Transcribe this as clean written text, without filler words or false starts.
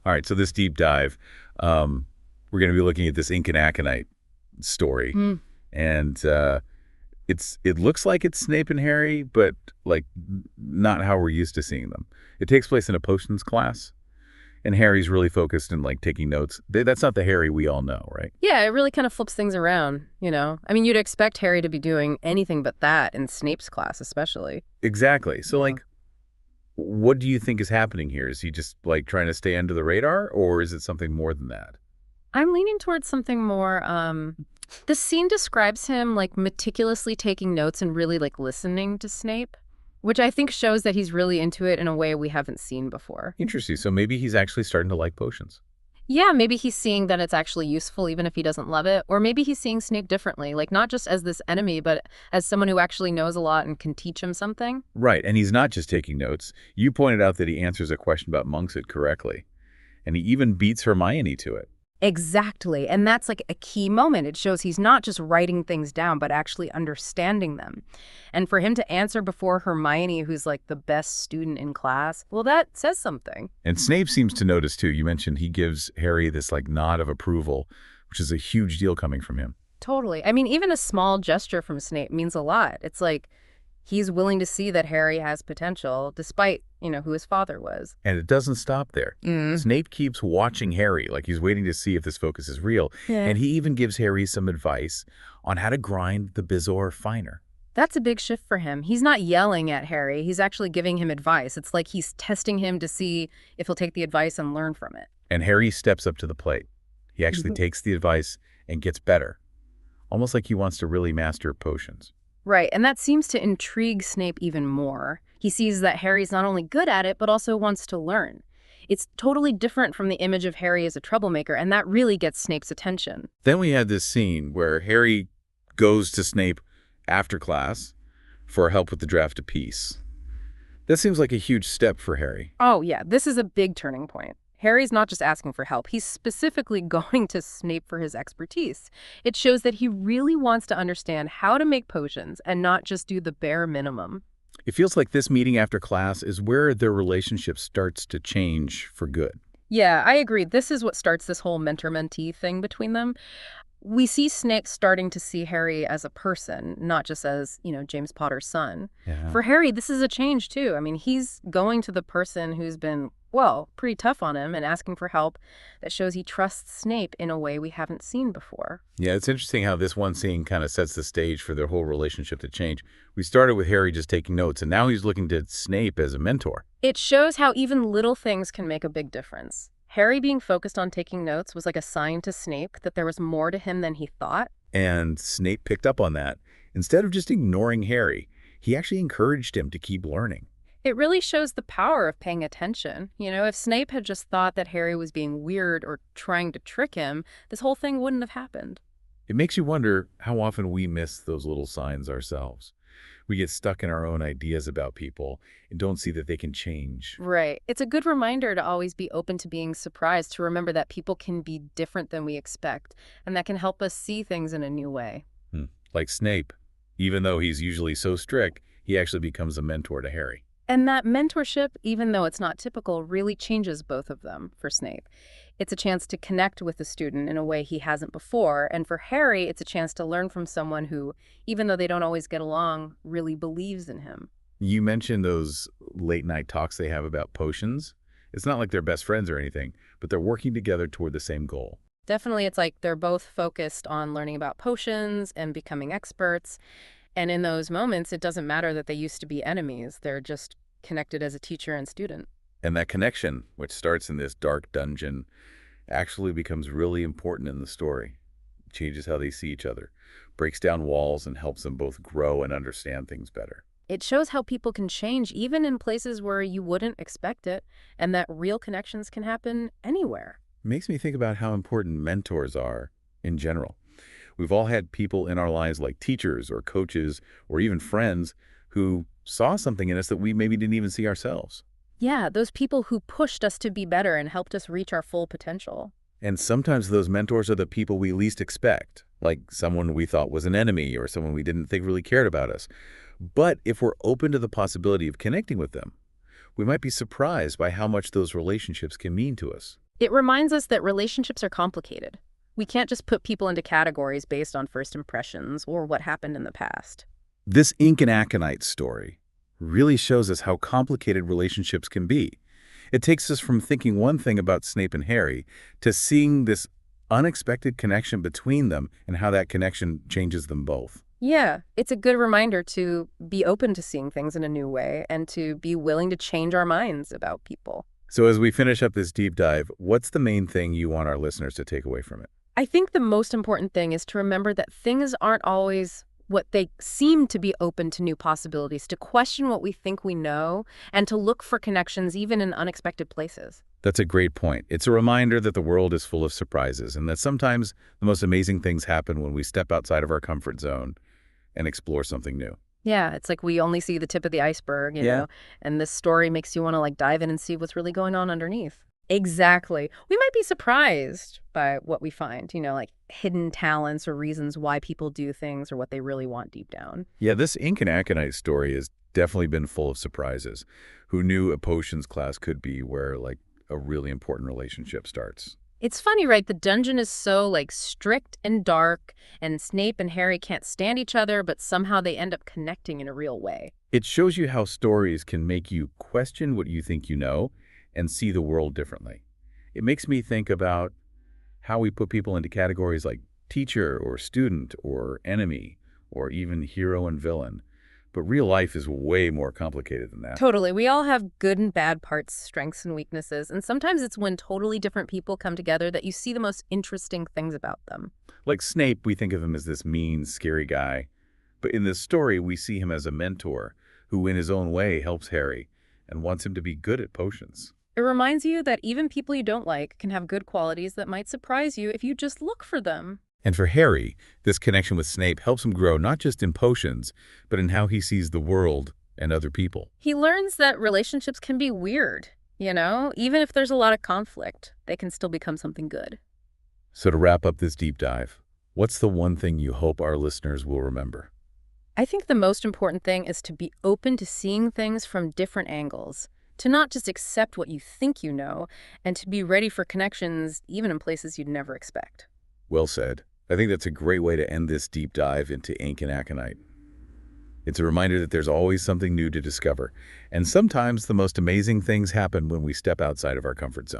All right, so this deep dive, we're going to be looking at this ink and aconite story, Mm. and it looks like it's Snape and Harry, but like not how we're used to seeing them. It takes place in a potions class, and Harry's really focused in like taking notes. That's not the Harry we all know, right? Yeah, it really kind of flips things around, you know? I mean, you'd expect Harry to be doing anything but that in Snape's class, especially. Exactly. So Yeah. like, what do you think is happening here? Is he just like trying to stay under the radar, or is it something more than that? I'm leaning towards something more, the scene describes him like meticulously taking notes and really like listening to Snape, which I think shows that he's really into it in a way we haven't seen before. Interesting. So maybe he's actually starting to like potions. Yeah, maybe he's seeing that it's actually useful even if he doesn't love it, or maybe he's seeing Snape differently, like not just as this enemy, but as someone who actually knows a lot and can teach him something. Right, and he's not just taking notes. You pointed out that he answers a question about monks correctly, and he even beats Hermione to it. Exactly. And that's like a key moment. It shows he's not just writing things down, but actually understanding them. And for him to answer before Hermione, who's like the best student in class, well, that says something. And Snape seems to notice too. You mentioned he gives Harry this like nod of approval, which is a huge deal coming from him. Totally. I mean, even a small gesture from Snape means a lot. It's like he's willing to see that Harry has potential, despite, who his father was. And it doesn't stop there. Mm. Snape keeps watching Harry, like he's waiting to see if this focus is real. Yeah. And he even gives Harry some advice on how to grind the bezoar finer. That's a big shift for him. He's not yelling at Harry. He's actually giving him advice. It's like he's testing him to see if he'll take the advice and learn from it. And Harry steps up to the plate. He actually takes the advice and gets better, almost like he wants to really master potions. Right, and that seems to intrigue Snape even more. He sees that Harry's not only good at it, but also wants to learn. It's totally different from the image of Harry as a troublemaker, and that really gets Snape's attention. Then we had this scene where Harry goes to Snape after class for help with the draft of peace. That seems like a huge step for Harry. Oh, yeah, this is a big turning point. Harry's not just asking for help. He's specifically going to Snape for his expertise. It shows that he really wants to understand how to make potions and not just do the bare minimum. It feels like this meeting after class is where their relationship starts to change for good. Yeah, I agree. This is what starts this whole mentor-mentee thing between them. We see Snape starting to see Harry as a person, not just as, James Potter's son. Yeah. For Harry, this is a change, too. I mean, he's going to the person who's been, well, pretty tough on him and asking for help. That shows he trusts Snape in a way we haven't seen before. Yeah, it's interesting how this one scene kind of sets the stage for their whole relationship to change. We started with Harry just taking notes, and now he's looking to Snape as a mentor. It shows how even little things can make a big difference. Harry being focused on taking notes was like a sign to Snape that there was more to him than he thought. And Snape picked up on that. Instead of just ignoring Harry, he actually encouraged him to keep learning. It really shows the power of paying attention. If Snape had just thought that Harry was being weird or trying to trick him, this whole thing wouldn't have happened. It makes you wonder how often we miss those little signs ourselves. We get stuck in our own ideas about people and don't see that they can change. Right. It's a good reminder to always be open to being surprised, to remember that people can be different than we expect, and that can help us see things in a new way. Like Snape. Even though he's usually so strict, he actually becomes a mentor to Harry. And that mentorship, even though it's not typical, really changes both of them for Snape. It's a chance to connect with the student in a way he hasn't before. And for Harry, it's a chance to learn from someone who, even though they don't always get along, really believes in him. You mentioned those late night talks they have about potions. It's not like they're best friends or anything, but they're working together toward the same goal. Definitely, it's like they're both focused on learning about potions and becoming experts. And in those moments, it doesn't matter that they used to be enemies. They're just connected as a teacher and student. And that connection, which starts in this dark dungeon, actually becomes really important in the story. It changes how they see each other, breaks down walls, and helps them both grow and understand things better. It shows how people can change even in places where you wouldn't expect it, and that real connections can happen anywhere. It makes me think about how important mentors are in general. We've all had people in our lives like teachers or coaches or even friends who saw something in us that we maybe didn't even see ourselves. Yeah, those people who pushed us to be better and helped us reach our full potential. And sometimes those mentors are the people we least expect, like someone we thought was an enemy or someone we didn't think really cared about us. But if we're open to the possibility of connecting with them, we might be surprised by how much those relationships can mean to us. It reminds us that relationships are complicated. We can't just put people into categories based on first impressions or what happened in the past. This ink and aconite story really shows us how complicated relationships can be. It takes us from thinking one thing about Snape and Harry to seeing this unexpected connection between them and how that connection changes them both. Yeah, it's a good reminder to be open to seeing things in a new way and to be willing to change our minds about people. So as we finish up this deep dive, what's the main thing you want our listeners to take away from it? I think the most important thing is to remember that things aren't always what they seem, to be open to new possibilities, to question what we think we know, and to look for connections even in unexpected places. That's a great point. It's a reminder that the world is full of surprises and that sometimes the most amazing things happen when we step outside of our comfort zone and explore something new. Yeah, it's like we only see the tip of the iceberg, you know, and this story makes you want to dive in and see what's really going on underneath. Exactly. We might be surprised by what we find, like hidden talents or reasons why people do things or what they really want deep down. Yeah, this ink and aconite story has definitely been full of surprises. Who knew a potions class could be where a really important relationship starts? It's funny, right? The dungeon is so strict and dark, and Snape and Harry can't stand each other, but somehow they end up connecting in a real way. It shows you how stories can make you question what you think you know and see the world differently. It makes me think about how we put people into categories like teacher or student or enemy or even hero and villain. But real life is way more complicated than that. Totally. We all have good and bad parts, strengths and weaknesses, and sometimes it's when totally different people come together that you see the most interesting things about them. Like Snape, we think of him as this mean, scary guy. But in this story, we see him as a mentor who in his own way helps Harry and wants him to be good at potions. It reminds you that even people you don't like can have good qualities that might surprise you if you just look for them. And for Harry, this connection with Snape helps him grow not just in potions, but in how he sees the world and other people. He learns that relationships can be weird, even if there's a lot of conflict, they can still become something good. So to wrap up this deep dive, what's the one thing you hope our listeners will remember? I think the most important thing is to be open to seeing things from different angles, to not just accept what you think you know, and to be ready for connections even in places you'd never expect. Well said. I think that's a great way to end this deep dive into ink and aconite. It's a reminder that there's always something new to discover, and sometimes the most amazing things happen when we step outside of our comfort zone.